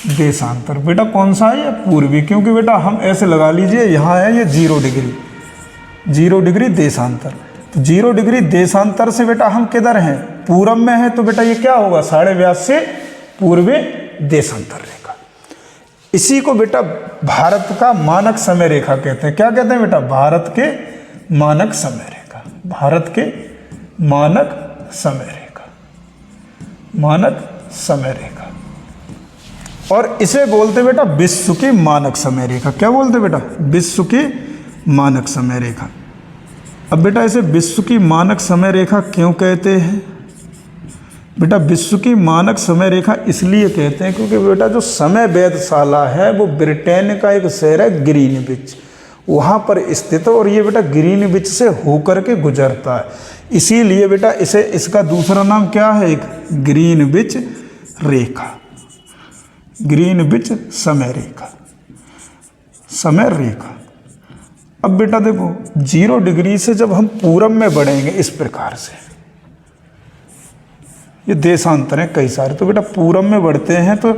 देशांतर बेटा कौन सा है, ये पूर्वी, क्योंकि बेटा हम ऐसे लगा लीजिए यहाँ है ये 0 डिग्री, 0 डिग्री देशांतर। तो 0 डिग्री देशांतर से बेटा हम किधर हैं, पूरब में है। तो बेटा ये क्या होगा, 82.5 पूर्वी देशांतर रेखा। इसी को बेटा भारत का मानक समय रेखा कहते हैं। क्या कहते हैं बेटा, भारत के मानक समय रेखा। भारत के मानक समय रेखा, मानक समय रेखा। और इसे बोलते बेटा विश्व की मानक समय रेखा। क्या बोलते बेटा, विश्व की मानक समय रेखा। अब बेटा इसे विश्व की मानक समय रेखा क्यों कहते हैं, बेटा विश्व की मानक समय रेखा इसलिए कहते हैं क्योंकि बेटा जो समय वेधशाला है वो ब्रिटेन का एक शहर है ग्रीनविच, वहाँ पर स्थित है। और ये बेटा ग्रीनविच से होकर के गुजरता है, इसीलिए बेटा इसे इसका दूसरा नाम क्या है, एक ग्रीनविच रेखा, ग्रीनविच समय रेखा, समय रेखा। अब बेटा देखो 0 डिग्री से जब हम पूरब में बढ़ेंगे इस प्रकार से, ये देशांतर हैं कई सारे, तो बेटा पूरब में बढ़ते हैं तो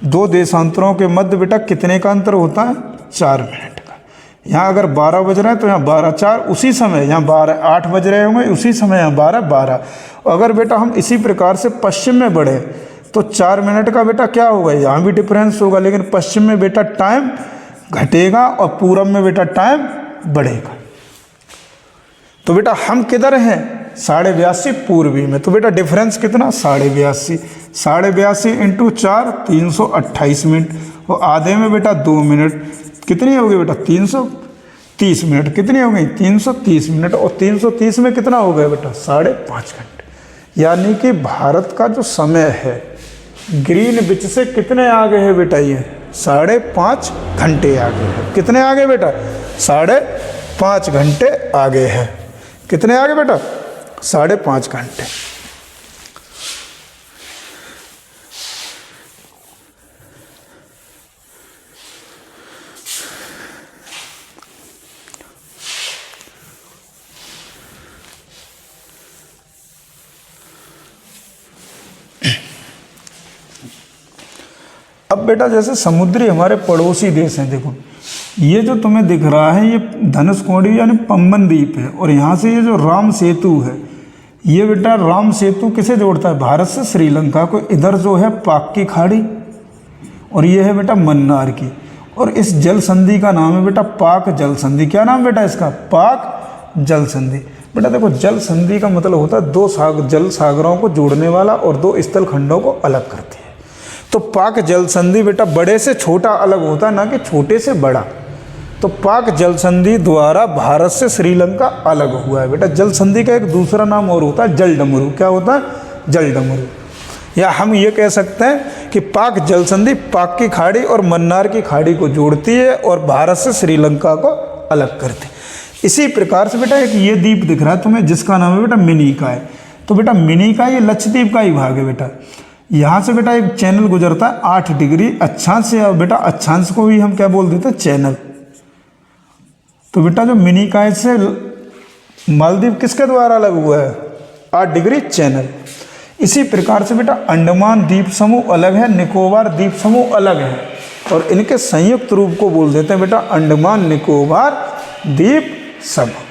2 देशांतरों के मध्य बेटा कितने का अंतर होता है, 4 मिनट का। यहाँ अगर 12 बज रहे हैं तो यहाँ 12 4 उसी समय, यहाँ 12 8 बज रहे होंगे उसी समय, यहाँ 12 12। अगर बेटा हम इसी प्रकार से पश्चिम में बढ़े तो 4 मिनट का बेटा क्या होगा, यहाँ भी डिफरेंस होगा, लेकिन पश्चिम में बेटा टाइम घटेगा और पूरब में बेटा टाइम बढ़ेगा। तो बेटा हम किधर हैं, 82.5 पूर्वी में। तो बेटा डिफरेंस कितना, 82.5, 82.5 इंटू 4 328 मिनट, और आधे में बेटा 2 मिनट, कितनी हो गई बेटा 330 मिनट, कितनी हो गई 330 मिनट, और 330 में कितना हो गया बेटा 5.5 घंटे। यानी कि भारत का जो समय है ग्रीनविच से कितने आगे है बेटा, ये 5.5 घंटे आगे है। कितने आगे बेटा, 5.5 घंटे आगे है। कितने आगे बेटा, 5.5 घंटे। अब बेटा जैसे समुद्री हमारे पड़ोसी देश हैं, देखो ये जो तुम्हें दिख रहा है ये धनुषकोडी यानी पंबन द्वीप है, और यहाँ से ये जो राम सेतु है, ये बेटा राम सेतु किसे जोड़ता है, भारत से श्रीलंका को। इधर जो है पाक की खाड़ी, और ये है बेटा मन्नार की, और इस जल संधि का नाम है बेटा पाक जल संधि। क्या नाम बेटा इसका, पाक जल संधि। बेटा देखो जल संधि का मतलब होता है दो जल सागरों को जोड़ने वाला और दो स्थल खंडों को अलग करती है। तो पाक जल संधि बेटा बड़े से छोटा अलग होता है, ना कि छोटे से बड़ा। तो पाक जल संधि द्वारा भारत से श्रीलंका अलग हुआ है। बेटा जल संधि का एक दूसरा नाम और होता है जल डमरू। क्या होता है, जल डमरू। या हम ये कह सकते हैं कि पाक जल संधि पाक की खाड़ी और मन्नार की खाड़ी को जोड़ती है और भारत से श्रीलंका को अलग करती है। इसी प्रकार से बेटा एक ये द्वीप दिख रहा है तुम्हें जिसका नाम है बेटा मिनिकॉय। तो बेटा मिनिकॉय ये लक्षद्वीप का ही भाग है बेटा। यहाँ से बेटा एक चैनल गुजरता है 8 डिग्री अक्षांश से, और बेटा अक्षांश को भी हम क्या बोल देते हैं, चैनल। तो बेटा जो मिनिकॉय से मालदीव किसके द्वारा अलग हुआ है, 8 डिग्री चैनल। इसी प्रकार से बेटा अंडमान द्वीप समूह अलग है, निकोबार द्वीप समूह अलग है, और इनके संयुक्त रूप को बोल देते हैं बेटा अंडमान निकोबार द्वीप समूह।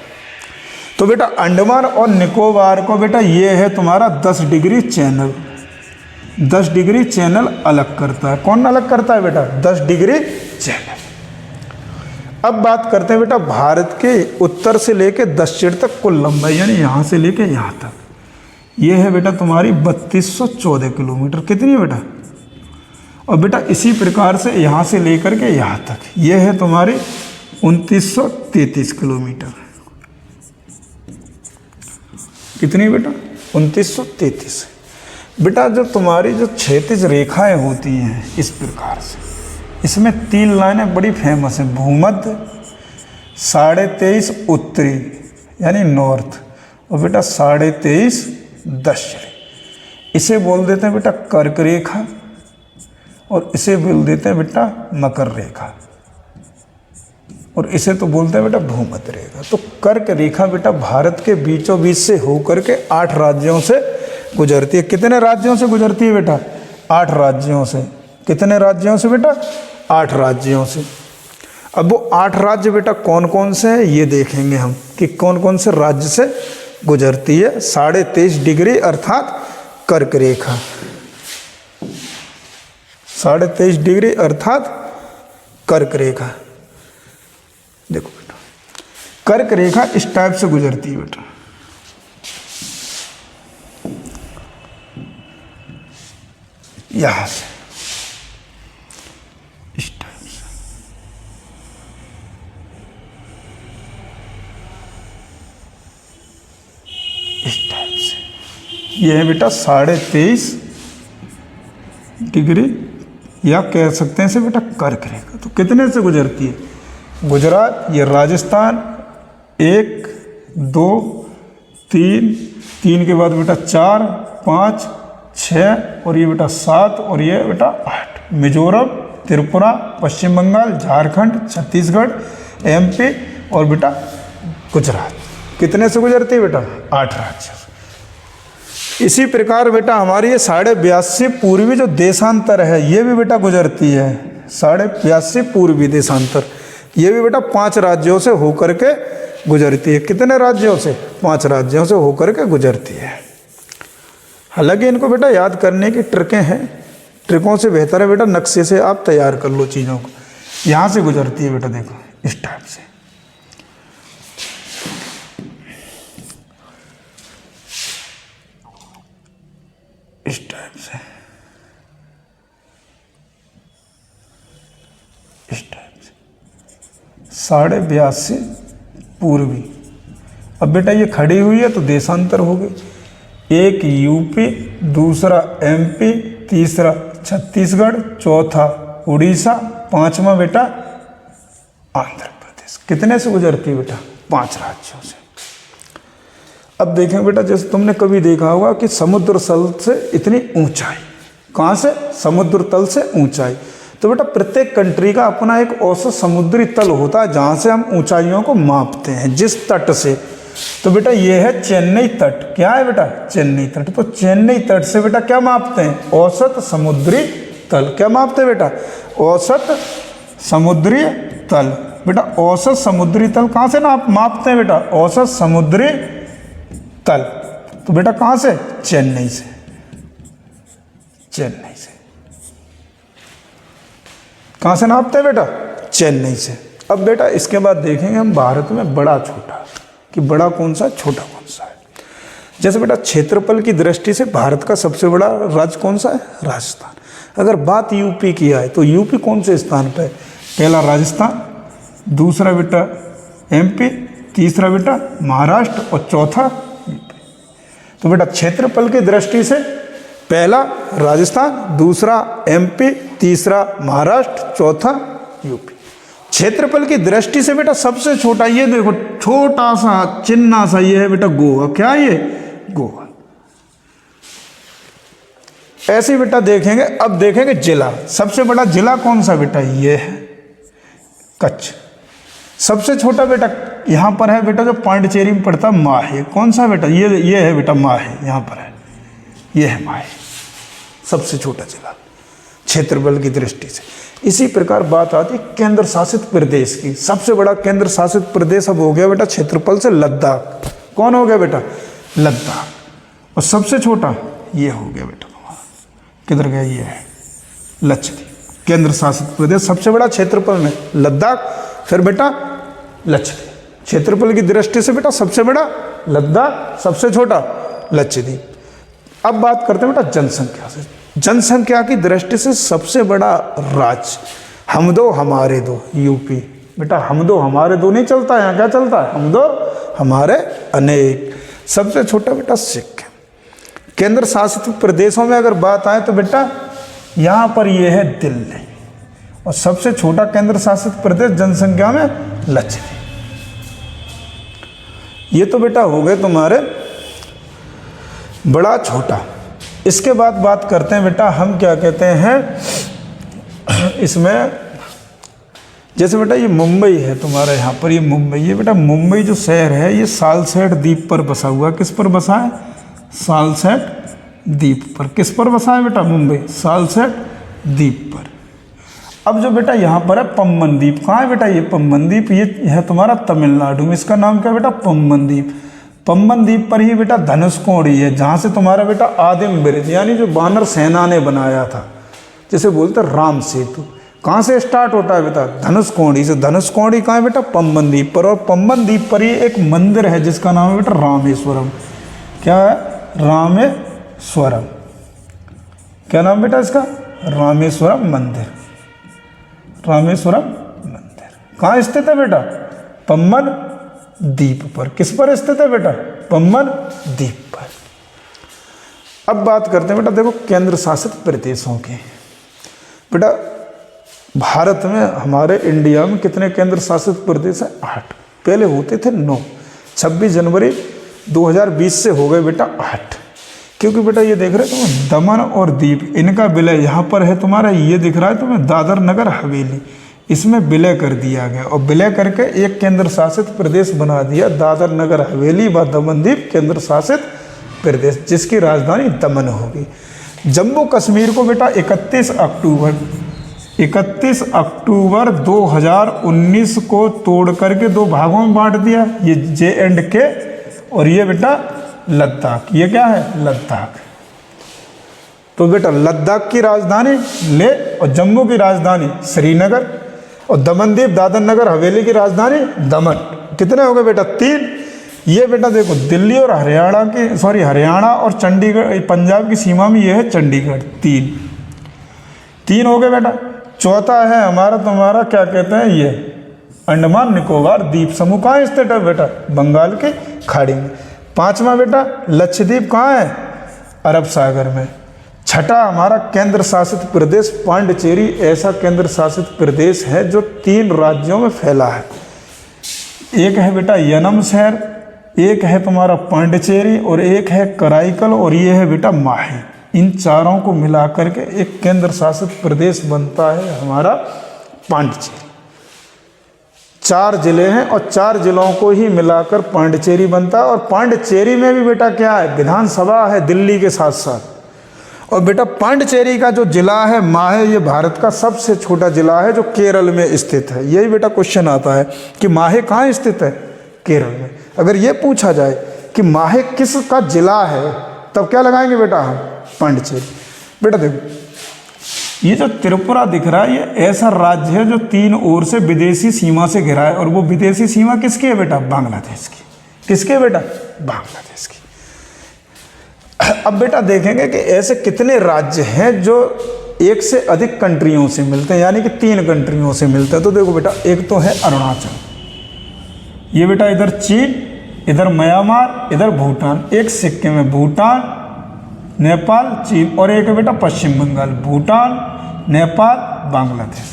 तो बेटा अंडमान और निकोबार को बेटा ये है तुम्हारा 10 डिग्री चैनल, 10 डिग्री चैनल अलग करता है। कौन अलग करता है बेटा, 10 डिग्री चैनल। अब बात करते हैं बेटा भारत के उत्तर से लेके दक्षिण तक कुल लंबाई, यानी यहाँ से लेके यहाँ तक, ये है बेटा तुम्हारी 3214 किलोमीटर। कितनी है बेटा, और बेटा इसी प्रकार से यहाँ से लेकर के यहाँ तक ये है तुम्हारी 2933 किलोमीटर। कितनी बेटा, 2933। बेटा जो तुम्हारी जो क्षैतिज रेखाएं होती हैं इस प्रकार से, इसमें 3 लाइनें बड़ी फेमस हैं, भूमध्य, 23.5 उत्तरी यानी नॉर्थ, और बेटा 23.5 दक्षिणी। इसे बोल देते हैं बेटा कर्क रेखा, और इसे बोल देते हैं बेटा मकर रेखा, और इसे तो बोलते हैं बेटा भूमध्य रेखा। तो कर्क रेखा बेटा भारत के बीचों बीच से होकर के 8 राज्यों से गुजरती है। कितने राज्यों से गुजरती है बेटा, 8 राज्यों से। कितने राज्यों से बेटा, 8 राज्यों से। अब वो 8 राज्य बेटा कौन कौन से हैं ये देखेंगे हम कि कौन कौन से राज्य से गुजरती है 23.5 डिग्री अर्थात कर्क रेखा, 23.5 डिग्री अर्थात कर्क रेखा। देखो बेटा कर्क रेखा इस टाइप से गुजरती है बेटा, यहां से इस टाइप से, इस टाइप से। यह है बेटा 23.5 डिग्री, या कह सकते हैं इसे बेटा कर्क रेखा। तो कितने से गुजरती है, गुजरात, ये राजस्थान, 1 2 3, 3 के बाद बेटा 4 5 6, और ये बेटा 7, और ये बेटा 8। मिजोरम, त्रिपुरा, पश्चिम बंगाल, झारखंड, छत्तीसगढ़, MP और बेटा गुजरात। कितने से गुजरती है बेटा, 8 राज्य। इसी प्रकार बेटा हमारी ये 82.5 पूर्वी जो देशांतर है ये भी बेटा गुजरती है, 82.5 पूर्वी देशांतर, ये भी बेटा 5 राज्यों से होकर के गुजरती है। कितने राज्यों से, 5 राज्यों से होकर के गुजरती है। हालांकि इनको बेटा याद करने की ट्रिकें हैं, ट्रिकों से बेहतर है बेटा नक्शे से आप तैयार कर लो चीज़ों को। यहाँ से गुजरती है बेटा, देखो इस टाइप से। 82.5 पूर्वी। अब बेटा ये खड़ी हुई है तो देशांतर हो गई। एक यूपी, दूसरा एमपी, तीसरा छत्तीसगढ़, चौथा उड़ीसा, पांचवा बेटा आंध्र प्रदेश। कितने से गुजरती है बेटा? 5 राज्यों से। अब देखें बेटा, जैसे तुमने कभी देखा होगा कि समुद्र तल से इतनी ऊंचाई, कहाँ से? समुद्र तल से ऊंचाई। तो बेटा प्रत्येक कंट्री का अपना एक औसत समुद्री तल होता है जहाँ से हम ऊंचाइयों को मापते हैं, जिस तट से। तो बेटा ये है चेन्नई तट। क्या है बेटा? चेन्नई तट। तो चेन्नई तट से बेटा क्या मापते हैं? औसत समुद्री तल। क्या मापते हैं बेटा? औसत समुद्री तल। बेटा औसत समुद्री तल कहाँ से मापते हैं बेटा? औसत समुद्री तल। तो बेटा कहाँ से? चेन्नई से। चेन्नई से। कहाँ से नापते हैं बेटा? चेन्नई से। अब बेटा इसके बाद देखेंगे हम भारत में बड़ा छोटा, कि बड़ा कौन सा है, छोटा कौन सा है। जैसे बेटा क्षेत्रफल की दृष्टि से भारत का सबसे बड़ा राज्य कौन सा है? राजस्थान। अगर बात यूपी की आए तो यूपी कौन से स्थान पे है? पहला राजस्थान, दूसरा बेटा एमपी, तीसरा बेटा महाराष्ट्र और चौथा यूपी। तो बेटा क्षेत्रफल की दृष्टि से पहला राजस्थान, दूसरा एमपी, तीसरा महाराष्ट्र, चौथा यूपी। क्षेत्रफल की दृष्टि से बेटा सबसे छोटा ये देखो, छोटा सा चिन्ना सा ये है बेटा गोवा। क्या ये? गोवा। ऐसे ही बेटा देखेंगे। अब देखेंगे जिला। सबसे बड़ा जिला कौन सा बेटा? ये है कच्छ। सबसे छोटा बेटा यहाँ पर है बेटा, जो पांडिचेरी में पड़ता माहे। कौन सा बेटा? ये है बेटा माहे, यहाँ पर है, ये है माहे। सबसे छोटा जिला क्षेत्रफल की दृष्टि से। इसी प्रकार बात आती है केंद्र शासित प्रदेश की। सबसे बड़ा केंद्र शासित प्रदेश अब हो गया बेटा क्षेत्रफल से लद्दाख। कौन हो गया बेटा? लद्दाख। और सबसे छोटा ये हो गया बेटा तुम्हारा, किधर गया? ये है लक्षद्वीप। केंद्र शासित प्रदेश सबसे बड़ा क्षेत्रफल में लद्दाख, फिर बेटा लक्षद्वीप। क्षेत्रफल की दृष्टि से बेटा सबसे बड़ा लद्दाख, सबसे छोटा लक्षद्वीप। अब बात करते हैं बेटा जनसंख्या से। जनसंख्या की दृष्टि से सबसे बड़ा राज्य हम दो हमारे दो, यूपी। बेटा हम दो हमारे दो नहीं चलता है, यहाँ क्या चलता है? हम दो हमारे अनेक। सबसे छोटा बेटा सिक्किम। केंद्र शासित प्रदेशों में अगर बात आए तो बेटा यहाँ पर ये है दिल्ली। और सबसे छोटा केंद्र शासित प्रदेश जनसंख्या में लक्षद्वीप। ये तो बेटा हो गए तुम्हारे बड़ा छोटा। इसके बाद बात करते हैं बेटा हम क्या कहते हैं इसमें। जैसे बेटा ये मुंबई है तुम्हारा, यहाँ पर ये मुंबई है बेटा। मुंबई जो शहर है ये सालसेट द्वीप पर बसा हुआ है। किस पर बसा है? सालसेट द्वीप पर। किस पर बसा है बेटा? मुंबई सालसेट द्वीप पर। अब जो बेटा यहाँ पर है पम्बन द्वीप। कहाँ है बेटा? ये पम्बन द्वीप, ये है तुम्हारा तमिलनाडु में। इसका नाम क्या बेटा? पम्बन द्वीप। पम्बन द्वीप पर ही बेटा धनुषकोडी है, जहाँ से तुम्हारा बेटा आदिम ब्रिज, यानी जो वानर सेना ने बनाया था, जिसे बोलते राम सेतु, कहाँ से स्टार्ट होता है बेटा? धनुषकोडी से। धनुषकोडी कहाँ है बेटा? पम्बन द्वीप पर। और पम्बन द्वीप पर ही एक मंदिर है जिसका नाम है बेटा रामेश्वरम। क्या है? रामेश्वरम। क्या नाम बेटा इसका? रामेश्वरम मंदिर। रामेश्वरम मंदिर कहाँ स्थित है बेटा? पम्बन द्वीप पर। किस पर स्थित है बेटा? पम्बन द्वीप पर। अब बात करते हैं बेटा देखो केंद्र शासित प्रदेशों की। बेटा भारत में हमारे इंडिया में कितने केंद्र शासित प्रदेश हैं? 8। पहले होते थे 9। 26 जनवरी 2020 से हो गए बेटा 8। क्योंकि बेटा ये देख रहे हो तुम्हें दमन और दीव, इनका विलय यहाँ पर है तुम्हारा, ये दिख रहा है तुम्हें दादर नगर हवेली, इसमें विलय कर दिया गया और विलय करके एक केंद्र शासित प्रदेश बना दिया दादर नगर हवेली व दमन दीव केंद्र शासित प्रदेश, जिसकी राजधानी दमन होगी। जम्मू कश्मीर को बेटा 31 अक्टूबर 2019 को तोड़ करके 2 भागों में बांट दिया, ये J&K और ये बेटा लद्दाख। ये क्या है? लद्दाख। तो बेटा लद्दाख की राजधानी लेह और जम्मू की राजधानी श्रीनगर और दमनदीप दादर नगर हवेली की राजधानी दमन। कितने हो गए बेटा? 3। ये बेटा देखो दिल्ली और हरियाणा की हरियाणा और चंडीगढ़ पंजाब की सीमा में ये है चंडीगढ़। 3 हो गए बेटा। चौथा है हमारा तुम्हारा क्या कहते हैं ये अंडमान निकोबार द्वीप समूह कहाँ स्थित है बेटा? बंगाल के खाड़ी में। 5वां बेटा लक्षद्वीप कहाँ है? अरब सागर में। छठा हमारा केंद्र शासित प्रदेश पांडिचेरी ऐसा केंद्र शासित प्रदेश है जो 3 राज्यों में फैला है। एक है बेटा यनम शहर, एक है तुम्हारा पांडिचेरी और एक है कराईकल और ये है बेटा माही। इन चारों को मिलाकर के एक केंद्र शासित प्रदेश बनता है हमारा पांडिचेरी। 4 जिले हैं और 4 जिलों को ही मिलाकर पांडिचेरी बनता है। और पांडिचेरी में भी बेटा क्या है? विधानसभा है दिल्ली के साथ साथ। और बेटा पांडिचेरी का जो जिला है माहे, ये भारत का सबसे छोटा जिला है जो केरल में स्थित है। यही बेटा क्वेश्चन आता है कि माहे कहाँ स्थित है? केरल में। अगर ये पूछा जाए कि माहे किस का जिला है तब क्या लगाएंगे बेटा हम? पांडिचेरी। बेटा देखो ये जो त्रिपुरा दिख रहा है ये ऐसा राज्य है जो 3 ओर से विदेशी सीमा से घिरा है। और वो विदेशी सीमा किसकी है बेटा? बांग्लादेश की। किसकी है बेटा? बांग्लादेश की। अब बेटा देखेंगे कि ऐसे कितने राज्य हैं जो एक से अधिक कंट्रियों से मिलते हैं, यानी कि 3 कंट्रियों से मिलते हैं। तो देखो बेटा एक तो है अरुणाचल, ये बेटा इधर चीन, इधर म्यांमार, इधर भूटान। एक सिक्किम में भूटान, नेपाल, चीन और एक है बेटा पश्चिम बंगाल। भूटान, नेपाल, बांग्लादेश।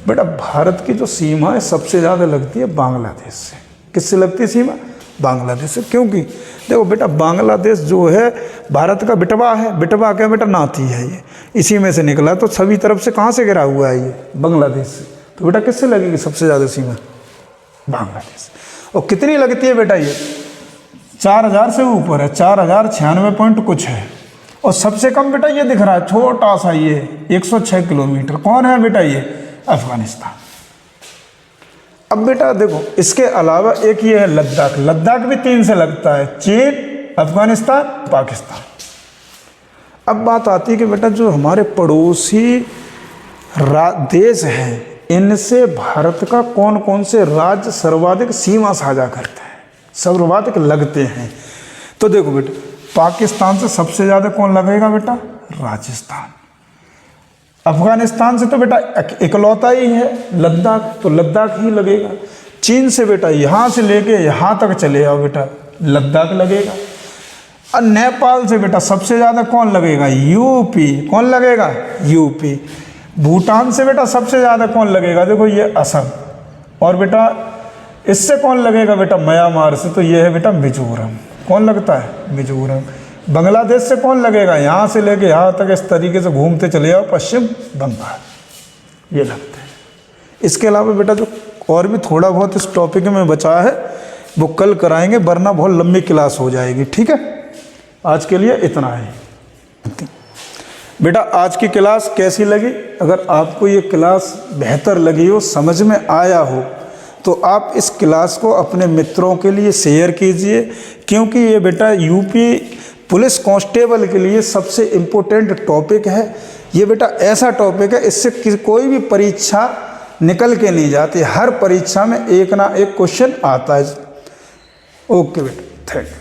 बेटा भारत की जो सीमा है सबसे ज़्यादा लगती है बांग्लादेश से। किससे लगती है सीमा? बांग्लादेश से। क्योंकि देखो बेटा बांग्लादेश जो है भारत का बिटवा है। बिटवा क्या बेटा? नाती है ये, इसी में से निकला। तो सभी तरफ से कहाँ से घिरा हुआ है ये? बांग्लादेश से। तो बेटा किससे लगेगी सबसे ज़्यादा सीमा? बांग्लादेश। और कितनी लगती है बेटा? ये 4000 से ऊपर है, 4096 पॉइंट कुछ है। और सबसे कम बेटा ये दिख रहा है छोटा सा ये 106 किलोमीटर। कौन है बेटा? ये अफगानिस्तान। अब बेटा देखो इसके अलावा एक ये है लद्दाख। लद्दाख भी 3 से लगता है, चीन, अफगानिस्तान, पाकिस्तान। अब बात आती है कि बेटा जो हमारे पड़ोसी देश हैं इनसे भारत का कौन कौन से राज्य सर्वाधिक सीमा साझा करते हैं, सर्वाधिक लगते हैं? तो देखो बेटा पाकिस्तान से सबसे ज़्यादा कौन लगेगा बेटा? राजस्थान। अफगानिस्तान से तो बेटा इकलौता ही है लद्दाख, तो लद्दाख ही लगेगा। चीन से बेटा यहाँ से लेके यहाँ तक चले आओ बेटा लद्दाख लगेगा। और नेपाल से बेटा सबसे ज़्यादा कौन लगेगा? यूपी। कौन लगेगा? यूपी। भूटान से बेटा सबसे ज़्यादा कौन लगेगा? देखो ये असम। और बेटा इससे कौन लगेगा बेटा? म्यांमार से, तो ये है बेटा मिजोरम। कौन लगता है? मिजोरम। बांग्लादेश से कौन लगेगा? यहाँ से लेके यहाँ तक इस तरीके से घूमते चले आओ पश्चिम बंगाल, ये लगते हैं। इसके अलावा बेटा जो और भी थोड़ा बहुत इस टॉपिक में बचा है वो कल कराएंगे, वरना बहुत लंबी क्लास हो जाएगी। ठीक है, आज के लिए इतना है। बेटा आज की क्लास कैसी लगी? अगर आपको ये क्लास बेहतर लगी हो, समझ में आया हो, तो आप इस क्लास को अपने मित्रों के लिए शेयर कीजिए, क्योंकि ये बेटा यूपी पुलिस कांस्टेबल के लिए सबसे इम्पोर्टेंट टॉपिक है। ये बेटा ऐसा टॉपिक है इससे कोई भी परीक्षा निकल के नहीं जाती, हर परीक्षा में एक ना एक क्वेश्चन आता है। ओके बेटा, थैंक यू।